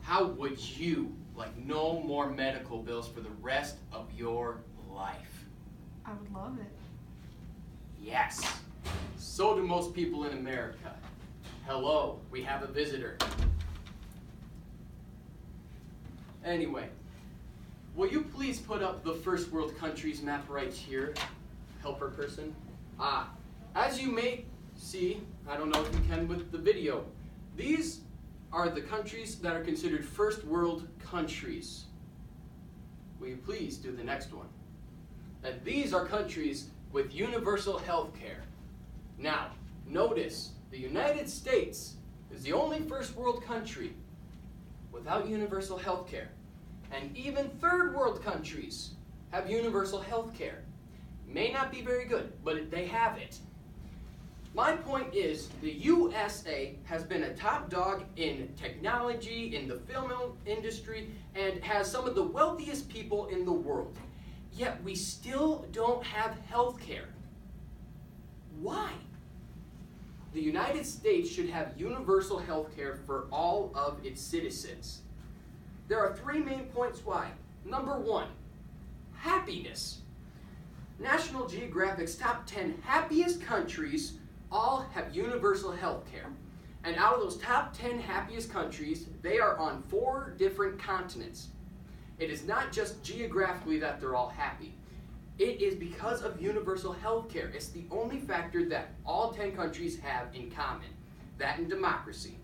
How would you like no more medical bills for the rest of your life? I would love it. Yes. So do most people in America. Hello, we have a visitor. Anyway, will you please put up the first world countries map right here, helper person? As you may see, I don't know if you can with the video, these are the countries that are considered first world countries. Will you please do the next one? And these are countries with universal health care. Now, notice the United States is the only first world country without universal health care. And even third world countries have universal health care. May not be very good, but they have it. My point is, the USA has been a top dog in technology, in the film industry, and has some of the wealthiest people in the world. Yet we still don't have health care. Why? The United States should have universal health care for all of its citizens. There are three main points why. Number one, happiness. National Geographic's top 10 happiest countries all have universal health care. And out of those top 10 happiest countries, they are on 4 different continents. It is not just geographically that they're all happy. It is because of universal health care. It's the only factor that all 10 countries have in common, that and democracy.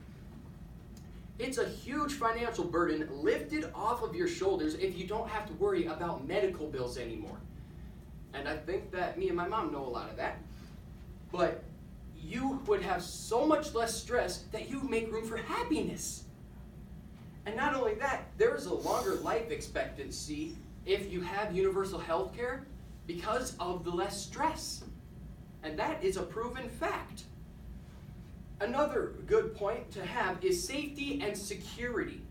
It's a huge financial burden lifted off of your shoulders if you don't have to worry about medical bills anymore. And I think that me and my mom know a lot of that. But you would have so much less stress that you make room for happiness. And not only that, there is a longer life expectancy if you have universal health care because of the less stress. And that is a proven fact. Another good point to have is safety and security.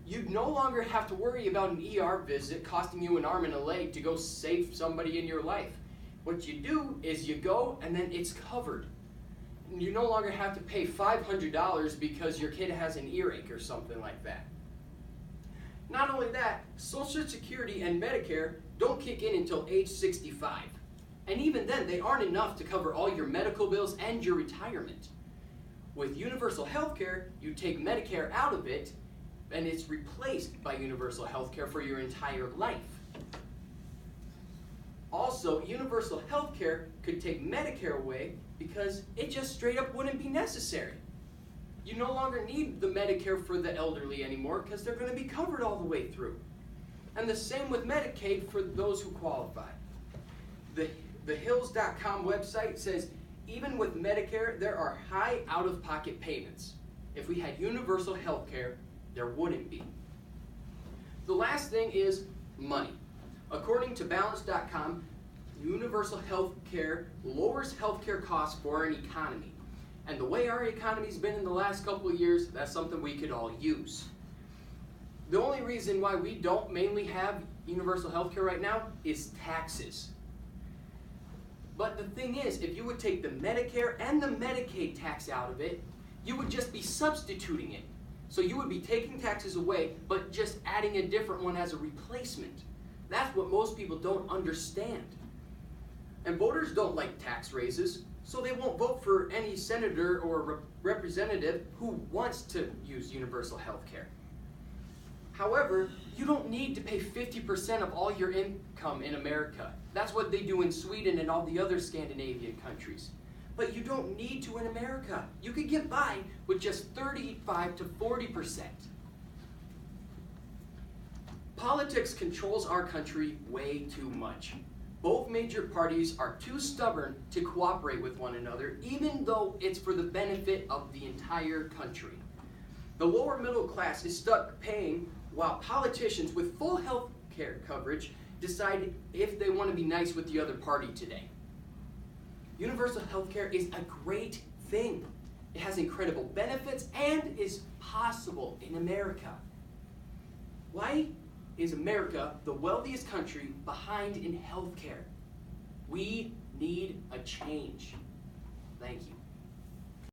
You no longer have to worry about an ER visit costing you an arm and a leg to go save somebody in your life. What you do is you go and then it's covered. You no longer have to pay $500 because your kid has an earache or something like that. Not only that, Social Security and Medicare don't kick in until age 65. And even then, they aren't enough to cover all your medical bills and your retirement. With universal health care, you take Medicare out of it, and it's replaced by universal health care for your entire life. Also, universal health care could take Medicare away because it just straight up wouldn't be necessary. You no longer need the Medicare for the elderly anymore because they're going to be covered all the way through. And the same with Medicaid for those who qualify. The Hills.com website says even with Medicare, there are high out-of-pocket payments. If we had universal health care, there wouldn't be. The last thing is money. According to Balance.com, universal health care lowers healthcare costs for an economy. And the way our economy's been in the last couple of years, that's something we could all use. The only reason why we don't mainly have universal health care right now is taxes. But the thing is, if you would take the Medicare and the Medicaid tax out of it, you would just be substituting it. So you would be taking taxes away, but just adding a different one as a replacement. That's what most people don't understand. And voters don't like tax raises, so they won't vote for any senator or representative who wants to use universal health care. However, you don't need to pay 50% of all your income in America. That's what they do in Sweden and all the other Scandinavian countries. But you don't need to in America. You could get by with just 35 to 40%. Politics controls our country way too much. Both major parties are too stubborn to cooperate with one another, even though it's for the benefit of the entire country. The lower middle class is stuck paying while politicians with full health care coverage decide if they want to be nice with the other party today. Universal health care is a great thing. It has incredible benefits and is possible in America. Why is America the wealthiest country behind in healthcare? We need a change. Thank you.